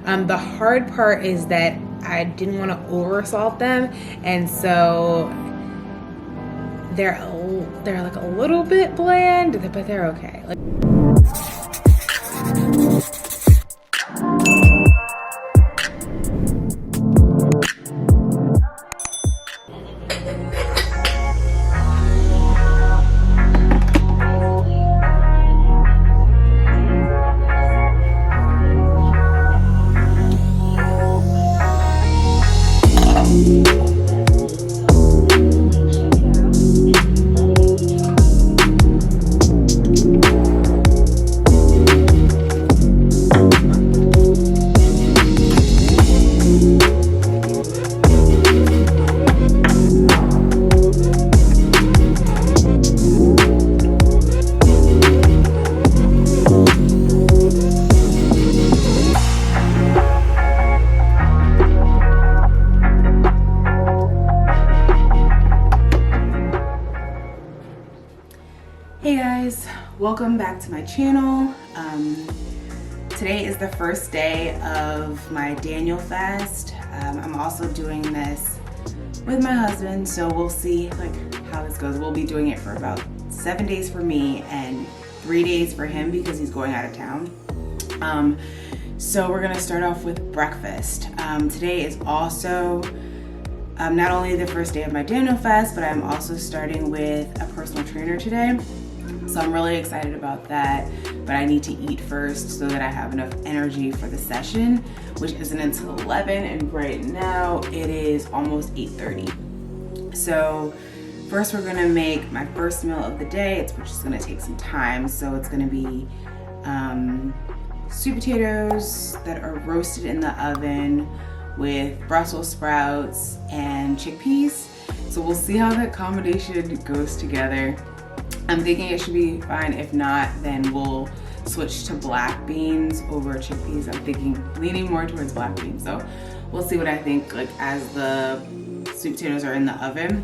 The hard part is that I didn't want to over salt them, and so they're like a little bit bland, but they're okay. Hey guys, welcome back to my channel. Today is the first day of my Daniel fast. I'm also doing this with my husband, so we'll see how this goes. We'll be doing it for about 7 days for me and 3 days for him because he's going out of town. So we're gonna start off with breakfast. Today is also not only the first day of my Daniel fast, but I'm also starting with a personal trainer today. So I'm really excited about that, but I need to eat first so that I have enough energy for the session, which isn't until 11, and right now it is almost 8:30. So first we're gonna make my first meal of the day, which is gonna take some time. So it's gonna be sweet potatoes that are roasted in the oven with Brussels sprouts and chickpeas. So we'll see how that combination goes together. I'm thinking it should be fine. If not, then we'll switch to black beans over chickpeas. I'm leaning more towards black beans. So we'll see what I think as the sweet potatoes are in the oven.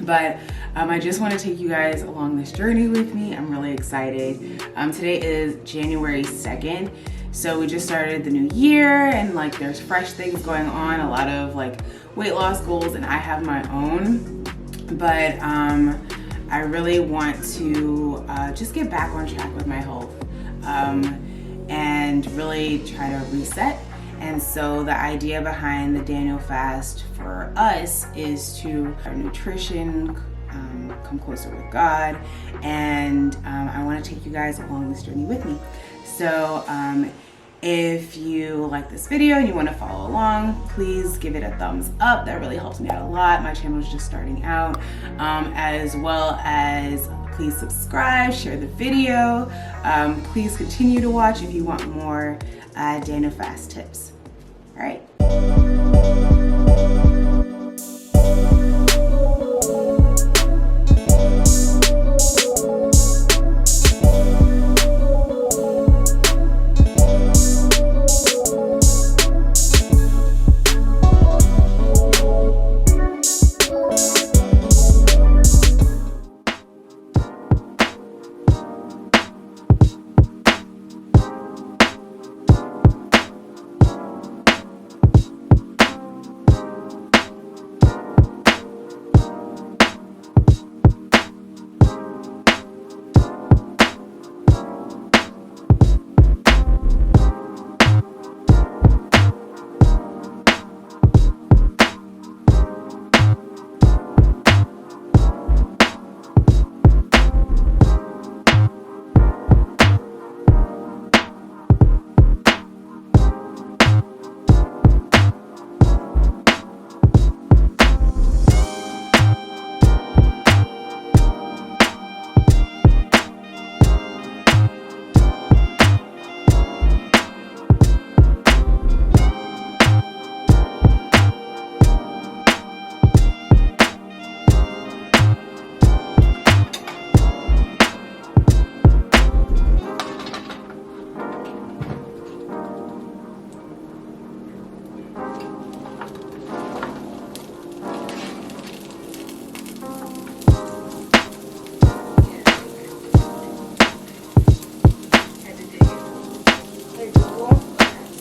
But I just want to take you guys along this journey with me. I'm really excited. Today is January 2nd. So we just started the new year and there's fresh things going on, a lot of weight loss goals, and I have my own. But I really want to just get back on track with my health and really try to reset. And so the idea behind the Daniel fast for us is to our nutrition, come closer with God, and I want to take you guys along this journey with me. So if you like this video and you want to follow along, please give it a thumbs up. That really helps me out a lot. My channel is just starting out, as well as please subscribe, share the video. Please continue to watch if you want more Daniel fast tips. All right.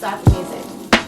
Stop the music.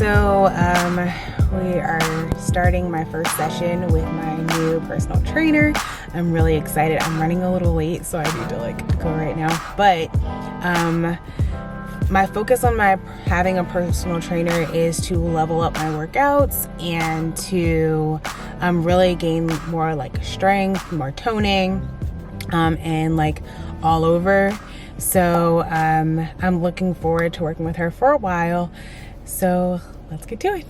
So we are starting my first session with my new personal trainer. I'm really excited. I'm running a little late, so I need to like go right now. But my focus on having a personal trainer is to level up my workouts and to really gain more like strength, more toning, and like all over. So I'm looking forward to working with her for a while. So let's get to it.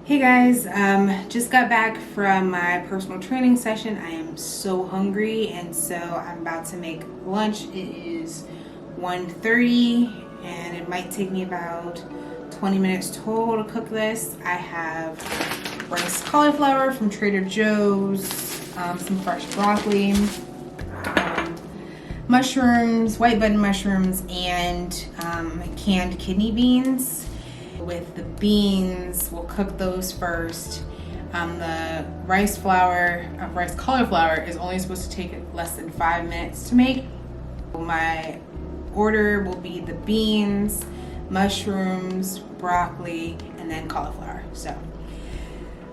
Hey guys, just got back from my personal training session. I am so hungry, and so I'm about to make lunch. It is 1:30 and it might take me about 20 minutes total to cook this. I have rice cauliflower from Trader Joe's, some fresh broccoli, mushrooms, white button mushrooms, and canned kidney beans. With the beans, we'll cook those first. The rice cauliflower is only supposed to take less than 5 minutes to make. My order will be the beans, mushrooms, broccoli, and then cauliflower. So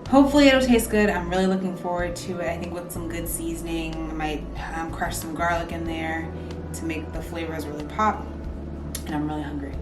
hopefully it'll taste good. I'm really looking forward to it. I think with some good seasoning, I might crush some garlic in there to make the flavors really pop. And I'm really hungry.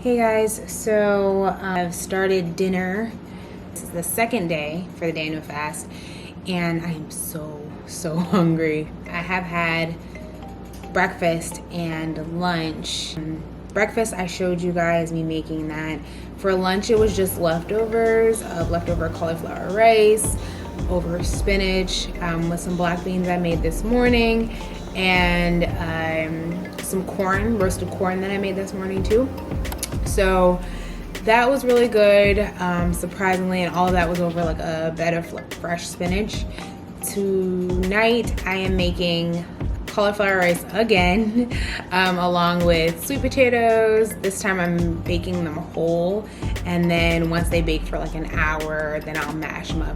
Hey guys, so I've started dinner. This is the second day for the Daniel fast, and I am so hungry. I have had breakfast and lunch. Breakfast, I showed you guys me making that. For lunch, it was just leftovers of leftover cauliflower rice, over spinach with some black beans I made this morning, and some corn, roasted corn that I made this morning too. So that was really good, surprisingly, and all of that was over like a bed of fresh spinach. Tonight I am making cauliflower rice again, along with sweet potatoes. This time I'm baking them whole, and then once they bake for like an hour, then I'll mash them up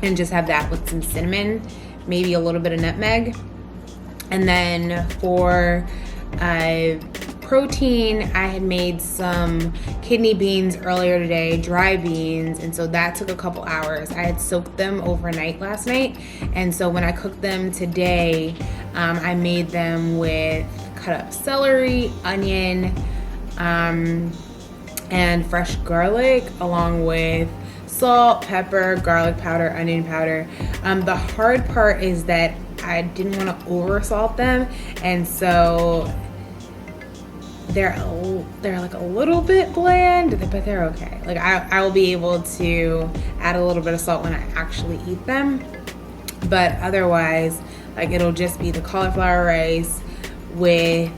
and just have that with some cinnamon, maybe a little bit of nutmeg. And then for protein, I had made some kidney beans earlier today, dry beans, and so that took a couple hours. I had soaked them overnight last night, and so when I cooked them today, I made them with cut up celery, onion, and fresh garlic, along with salt, pepper, garlic powder, onion powder. The hard part is that I didn't want to over salt them, and so they're like a little bit bland, but they're okay. Like I will be able to add a little bit of salt when I actually eat them, but otherwise, like, it'll just be the cauliflower rice with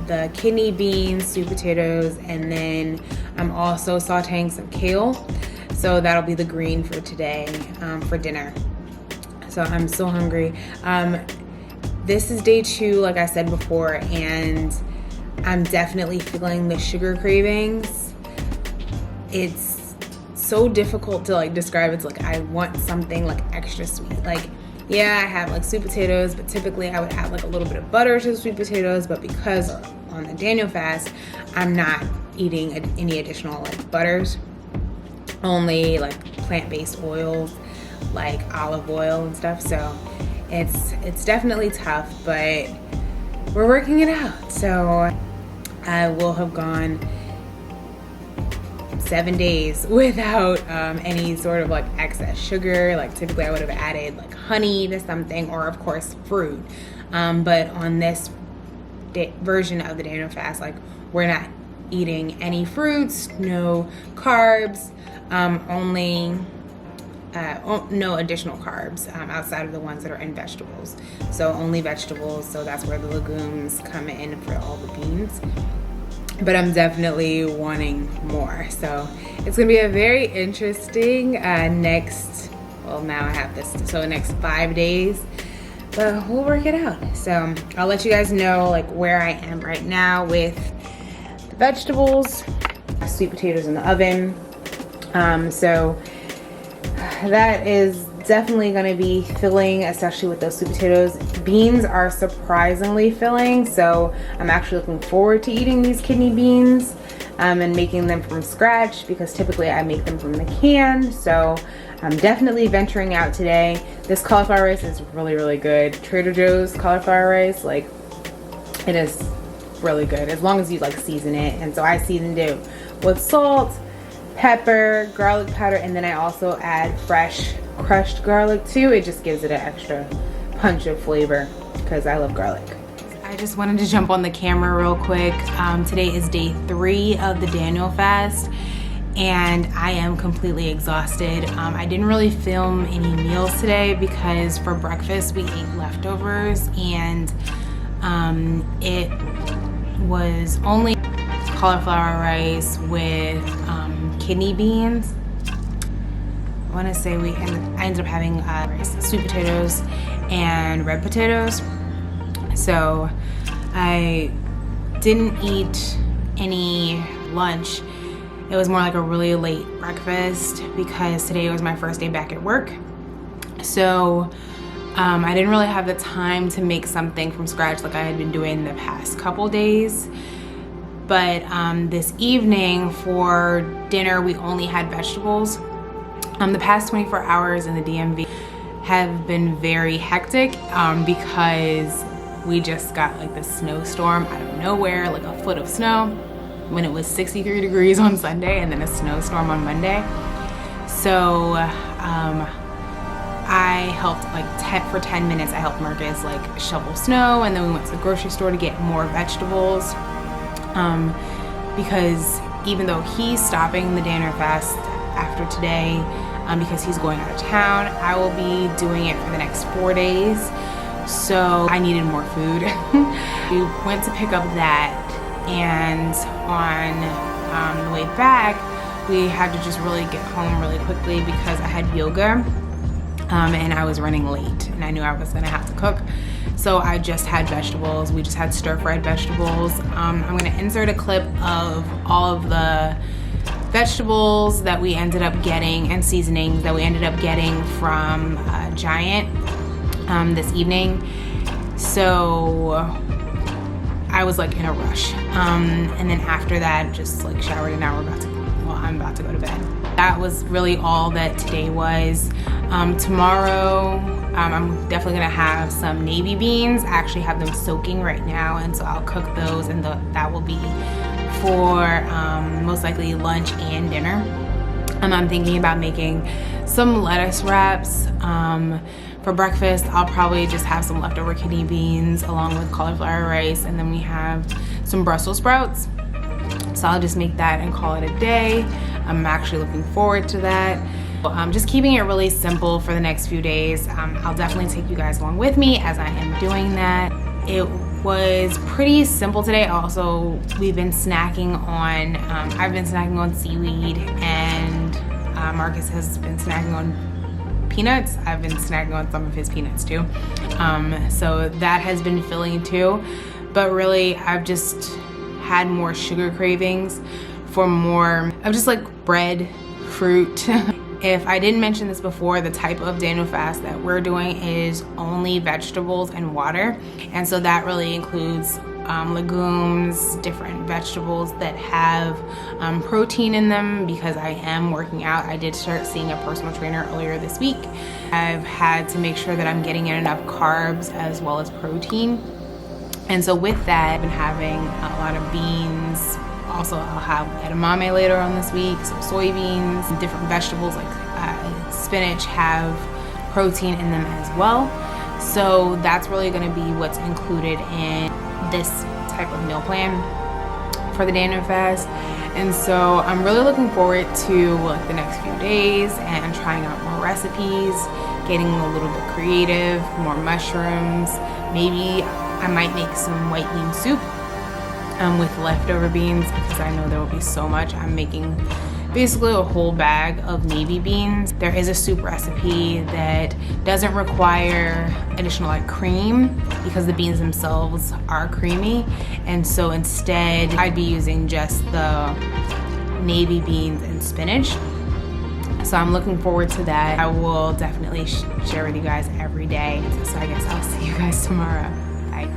the kidney beans, sweet potatoes, and then I'm also sauteing some kale. So that'll be the green for today, for dinner. So I'm so hungry. This is day 2, like I said before, and I'm definitely feeling the sugar cravings. It's so difficult to like describe. It's like I want something like extra sweet. Like, yeah, I have like sweet potatoes, but typically I would add like a little bit of butter to the sweet potatoes, but because on the Daniel fast, I'm not eating any additional like butters, only like plant-based oils like olive oil and stuff. So it's definitely tough, but we're working it out. So I will have gone 7 days without any sort of like excess sugar. Like typically I would have added like honey to something, or of course fruit, but on this version of the Daniel fast, like we're not eating any fruits, no carbs, only no additional carbs outside of the ones that are in vegetables. So only vegetables, so that's where the legumes come in for all the beans. But I'm definitely wanting more. So it's gonna be a very interesting next next 5 days, but we'll work it out. So I'll let you guys know like where I am right now with the vegetables, sweet potatoes in the oven. So that is definitely going to be filling, especially with those sweet potatoes. Beans are surprisingly filling, so I'm actually looking forward to eating these kidney beans and making them from scratch, because typically I make them from the can. So I'm definitely venturing out today. This cauliflower rice is really, really good. Trader Joe's cauliflower rice, like, it is really good as long as you like season it. And so I seasoned it with salt, pepper, garlic powder, and then I also add fresh crushed garlic too. It just gives it an extra punch of flavor because I love garlic. I just wanted to jump on the camera real quick. Today is day 3 of the Daniel fast, and I am completely exhausted. I didn't really film any meals today because for breakfast we ate leftovers, and it was only cauliflower rice with kidney beans. I want to say I ended up having sweet potatoes and red potatoes. So I didn't eat any lunch. It was more like a really late breakfast because today was my first day back at work. So I didn't really have the time to make something from scratch like I had been doing the past couple days. But this evening for dinner, we only had vegetables. The past 24 hours in the DMV have been very hectic because we just got like this snowstorm out of nowhere, like a foot of snow, when it was 63 degrees on Sunday, and then a snowstorm on Monday. So I helped for 10 minutes, I helped Marcus like shovel snow, and then we went to the grocery store to get more vegetables. Because even though he's stopping the Daniel fast after today, because he's going out of town, I will be doing it for the next 4 days. So I needed more food. We went to pick up that, and on the way back, we had to just really get home really quickly because I had yoga, and I was running late, and I knew I was gonna have to cook. So I just had vegetables. We just had stir-fried vegetables. I'm gonna insert a clip of all of the vegetables that we ended up getting and seasonings that we ended up getting from Giant this evening. So I was like in a rush. And then after that, just like showered, and now I'm about to go to bed. That was really all that today was. Tomorrow, I'm definitely gonna have some navy beans. I actually have them soaking right now, and so I'll cook those, and that will be for most likely lunch and dinner. I'm thinking about making some lettuce wraps. For breakfast, I'll probably just have some leftover kidney beans along with cauliflower rice, and then we have some Brussels sprouts. So I'll just make that and call it a day. I'm actually looking forward to that. Just keeping it really simple for the next few days. I'll definitely take you guys along with me as I am doing that. It was pretty simple today. Also, we've been snacking on, I've been snacking on seaweed, and Marcus has been snacking on peanuts. I've been snacking on some of his peanuts too. So that has been filling too. But really, I've just had more sugar cravings for more of just like bread, fruit. If I didn't mention this before, the type of Daniel fast that we're doing is only vegetables and water. And so that really includes legumes, different vegetables that have protein in them, because I am working out. I did start seeing a personal trainer earlier this week. I've had to make sure that I'm getting in enough carbs as well as protein. And so with that, I've been having a lot of beans. Also, I'll have edamame later on this week, so soybeans, different vegetables like spinach have protein in them as well. So that's really going to be what's included in this type of meal plan for the Daniel fast. And so I'm really looking forward to like the next few days and trying out more recipes, getting a little bit creative, more mushrooms. Maybe I might make some white bean soup with leftover beans, because I know there will be so much. I'm making basically a whole bag of navy beans. There is a soup recipe that doesn't require additional like cream, because the beans themselves are creamy. And so instead, I'd be using just the navy beans and spinach. So I'm looking forward to that. I will definitely share with you guys every day. So I guess I'll see you guys tomorrow. Bye.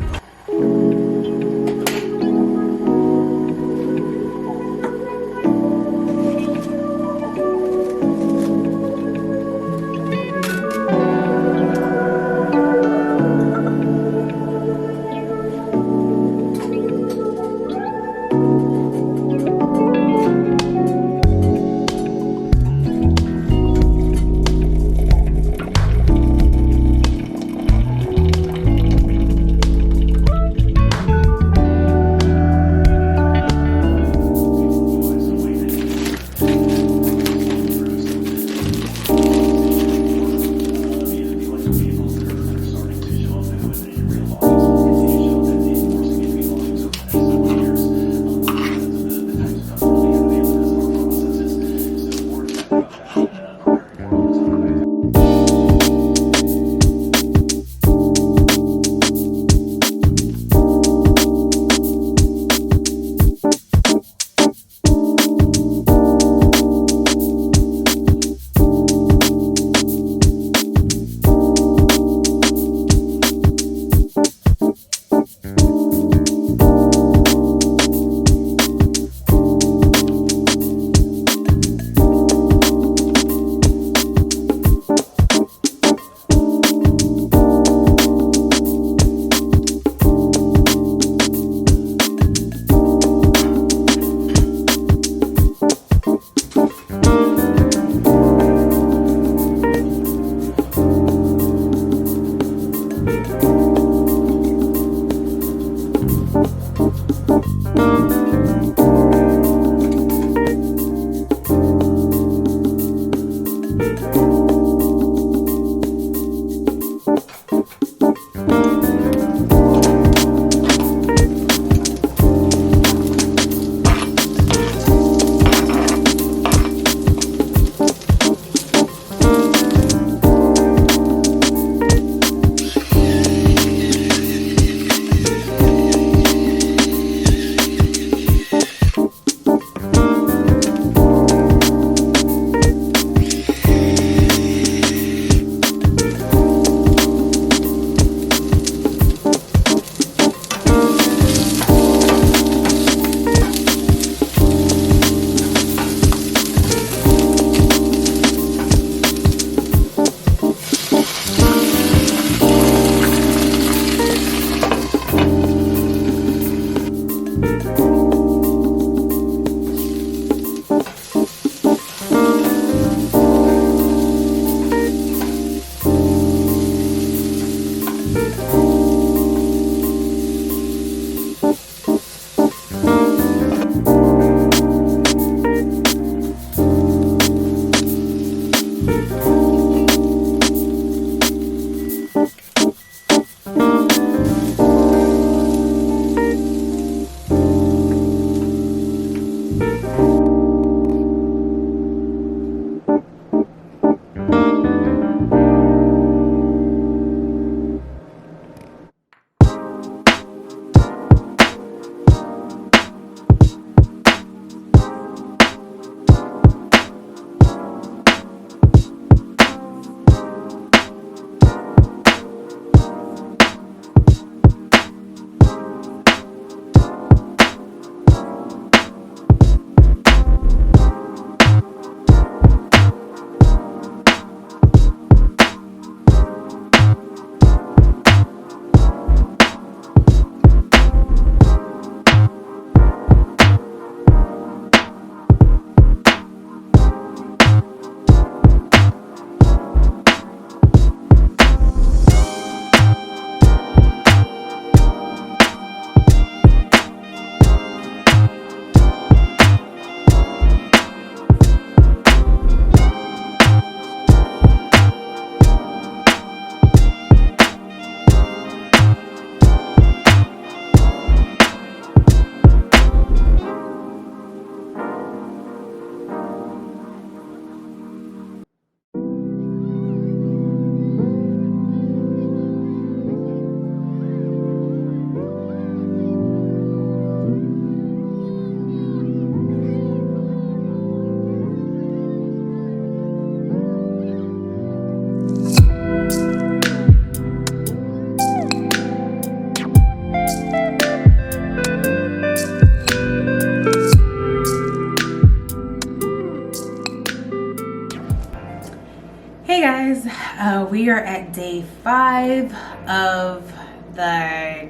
we are at day 5 of the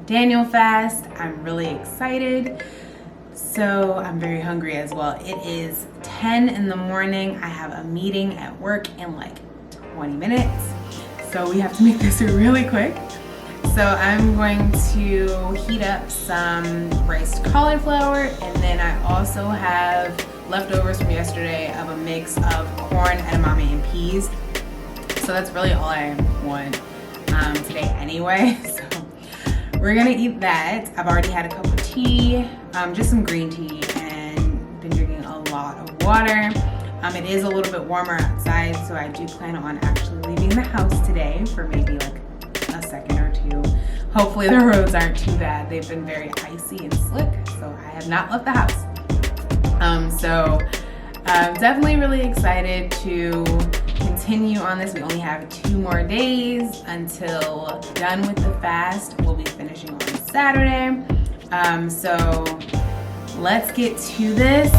Daniel fast. I'm really excited. So I'm very hungry as well. It is 10 in the morning. I have a meeting at work in like 20 minutes. So we have to make this really quick. So I'm going to heat up some riced cauliflower, and then I also have leftovers from yesterday of a mix of corn, edamame, and peas. So that's really all I want today anyway. So we're gonna eat that. I've already had a cup of tea, just some green tea, and been drinking a lot of water. It is a little bit warmer outside, so I do plan on actually leaving the house today for maybe like a second or two. Hopefully the roads aren't too bad. They've been very icy and slick, so I have not left the house. So I'm definitely really excited to continue on this. We only have 2 more days until done with the fast. We'll be finishing on Saturday. So let's get to this.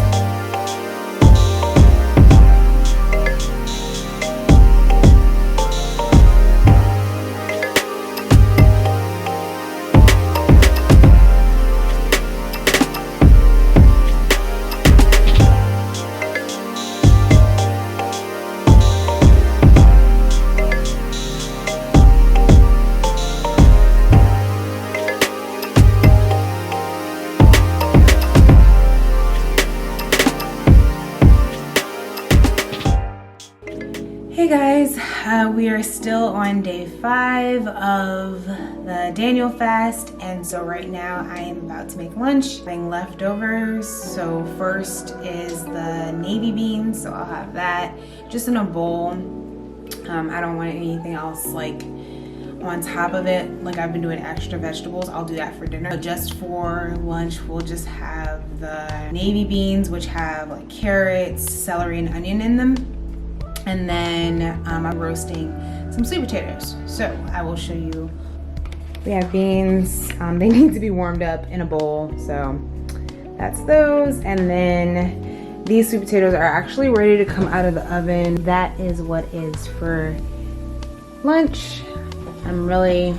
Hey guys, we are still on day 5 of the Daniel fast, and so right now I am about to make lunch. Having leftovers, so first is the navy beans, so I'll have that just in a bowl. I don't want anything else like on top of it, like I've been doing extra vegetables. I'll do that for dinner. But just for lunch, we'll just have the navy beans, which have like carrots, celery, and onion in them. And then I'm roasting some sweet potatoes. So I will show you. We have beans. They need to be warmed up in a bowl. So that's those. And then these sweet potatoes are actually ready to come out of the oven. That is what is for lunch. I'm really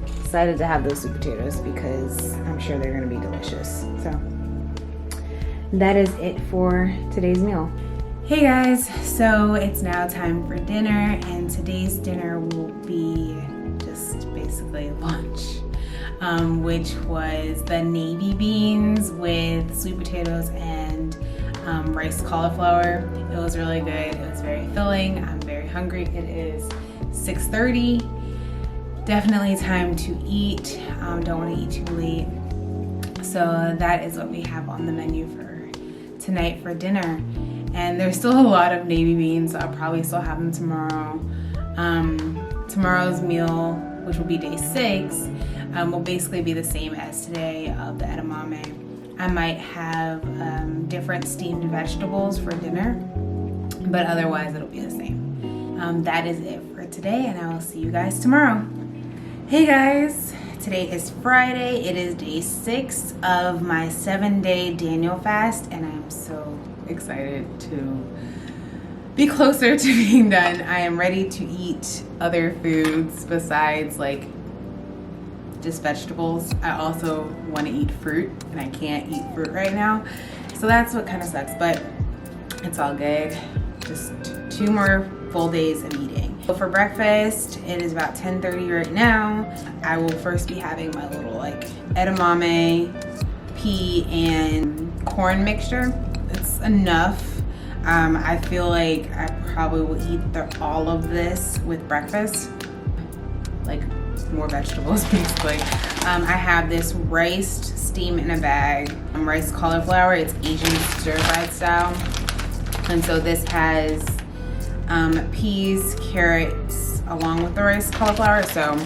excited to have those sweet potatoes because I'm sure they're gonna be delicious. So that is it for today's meal. Hey guys, so it's now time for dinner, and today's dinner will be just basically lunch, which was the navy beans with sweet potatoes and riced cauliflower. It was really good. It was very filling. I'm very hungry. It is 6:30. Definitely time to eat. Don't want to eat too late. So that is what we have on the menu for tonight for dinner. And there's still a lot of navy beans, so I'll probably still have them tomorrow. Tomorrow's meal, which will be day 6, will basically be the same as today of the edamame. I might have different steamed vegetables for dinner, but otherwise it'll be the same. That is it for today, and I will see you guys tomorrow. Hey guys, today is Friday. It is day 6 of my 7-day Daniel fast, and I'm so excited to be closer to being done. I am ready to eat other foods besides like just vegetables. I also want to eat fruit, and I can't eat fruit right now, so that's what kind of sucks, but it's all good. Just 2 more full days of eating. So for breakfast, it is about 10:30 right now. I will first be having my little like edamame, pea, and corn mixture. It's enough. I feel like I probably will eat all of this with breakfast, like more vegetables basically. I have this riced steam in a bag, riced cauliflower. It's Asian stir-fried style, and so this has peas, carrots, along with the riced cauliflower. So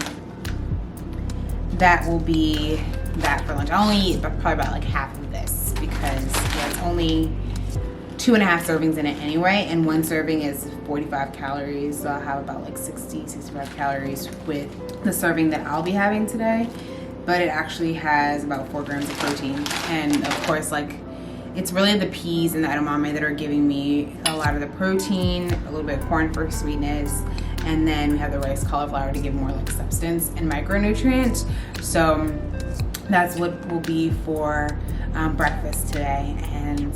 that will be that for lunch. I only eat probably about like half of this because it's only 2.5 servings in it anyway, and 1 serving is 45 calories, so I'll have about like 65 calories with the serving that I'll be having today. But it actually has about 4 grams of protein, and of course, like, it's really the peas and the edamame that are giving me a lot of the protein, a little bit of corn for sweetness, and then we have the rice cauliflower to give more like substance and micronutrients. So that's what will be for breakfast today. And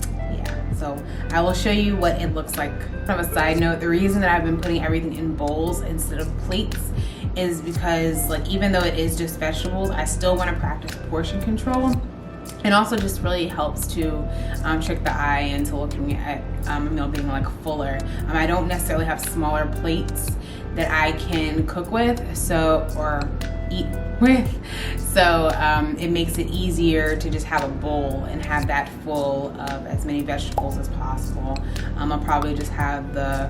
yeah, so I will show you what it looks like. From a side note, the reason that I've been putting everything in bowls instead of plates is because, like, even though it is just vegetables, I still want to practice portion control. And also just really helps to trick the eye into looking at a meal being like fuller. I don't necessarily have smaller plates that I can cook with, or eat with. So it makes it easier to just have a bowl and have that full of as many vegetables as possible. I'll probably just have the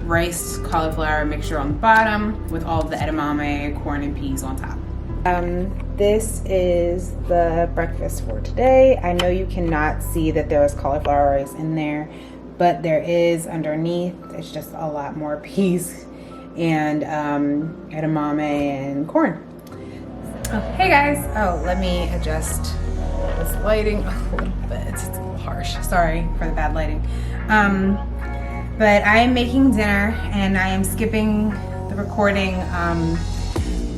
rice cauliflower mixture on the bottom with all of the edamame, corn, and peas on top. This is the breakfast for today. I know you cannot see that there is cauliflower rice in there, but there is underneath. It's just a lot more peas and edamame and corn. Oh, hey guys. Oh, let me adjust this lighting a little bit. It's a little harsh. Sorry for the bad lighting. But I am making dinner and I am skipping the recording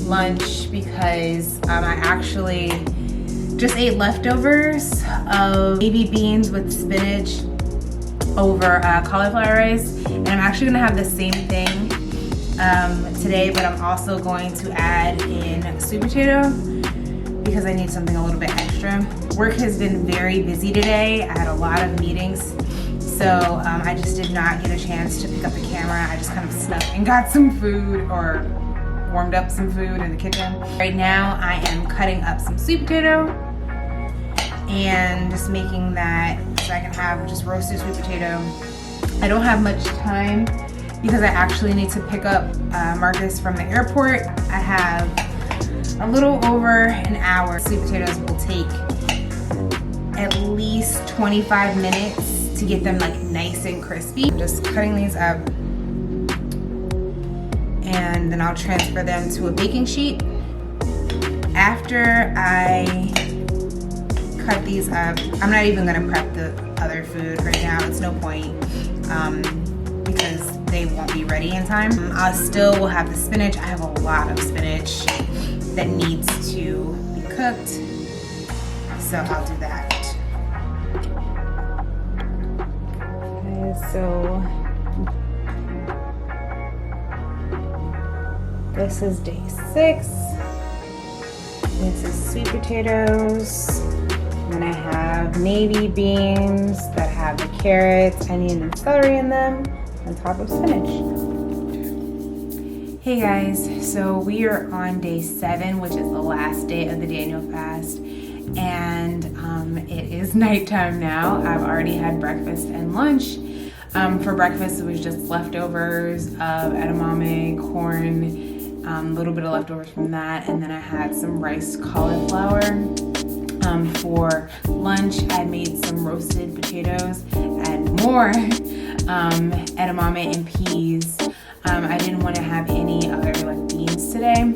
lunch because I actually just ate leftovers of baby beans with spinach over cauliflower rice, and I'm actually gonna have the same thing today, but I'm also going to add in sweet potato because I need something a little bit extra. Work has been very busy today. I had a lot of meetings, so I just did not get a chance to pick up the camera. I just kind of snuck and got some food, or warmed up some food in the kitchen. Right now I am cutting up some sweet potato and just making that so I can have just roasted sweet potato. I don't have much time because I actually need to pick up Marcus from the airport. I have a little over an hour. Sweet potatoes will take at least 25 minutes to get them like nice and crispy. I'm just cutting these up, and then I'll transfer them to a baking sheet. After I cut these up, I'm not even gonna prep the other food right now. It's no point because they won't be ready in time. I still will have the spinach. I have a lot of spinach that needs to be cooked, so I'll do that. Okay, so this is day 6. This is sweet potatoes. And then I have navy beans that have the carrots, onion, and celery in them on top of spinach. Hey guys, so we are on day 7, which is the last day of the Daniel fast. And it is nighttime now. I've already had breakfast and lunch. For breakfast, it was just leftovers of edamame, corn, a little bit of leftovers from that, and then I had some rice cauliflower. For lunch, I made some roasted potatoes and more edamame and peas. I didn't want to have any other like beans today,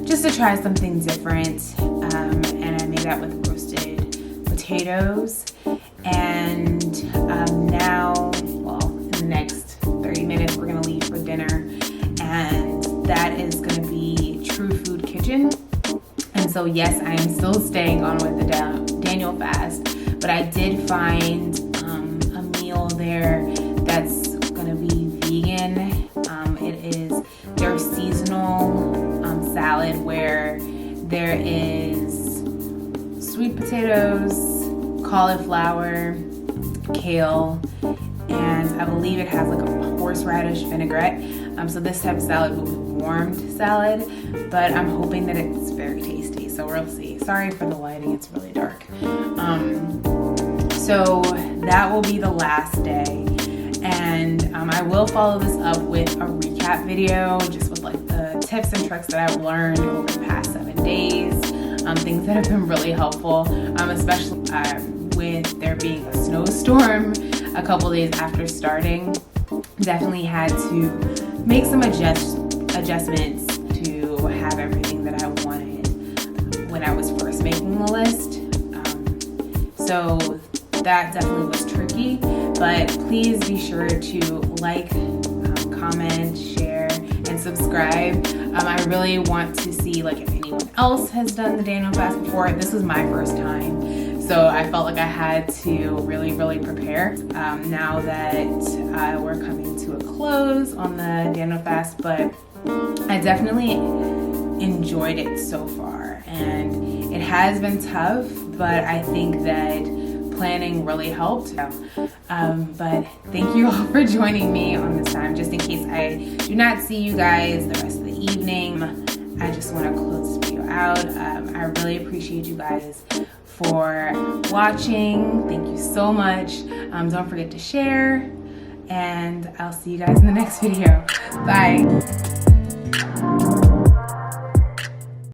just to try something different, and I made that with roasted potatoes. And now, well, in the next 30 minutes, we're gonna leave for dinner, and that is gonna be True Food Kitchen. And so yes, I am still staying on with the Daniel fast, but I did find a meal there that's gonna be vegan. It is their seasonal salad where there is sweet potatoes, cauliflower, kale, and I believe it has like a horseradish vinaigrette. So this type of salad will be warmed salad, but I'm hoping that it's very tasty, so we'll see. Sorry for the lighting, it's really dark. So that will be the last day, and I will follow this up with a recap video just with like the tips and tricks that I've learned over the past 7 days, things that have been really helpful, especially with there being a snowstorm a couple days after starting. Definitely had to make some adjustments to have everything that I wanted when I was first making the list. So that definitely was tricky, but please be sure to like, comment, share, and subscribe. I really want to see like if anyone else has done the Daniel fast before. This was my first time, so I felt like I had to really prepare now that we're coming to a close on the Daniel fast, but I definitely enjoyed it so far, and it has been tough, but I think that planning really helped. But thank you all for joining me on this time. Just in case I do not see you guys the rest of the evening, I just want to close this video out. I really appreciate you guys for watching. Thank you so much. Don't forget to share, and I'll see you guys in the next video. Bye.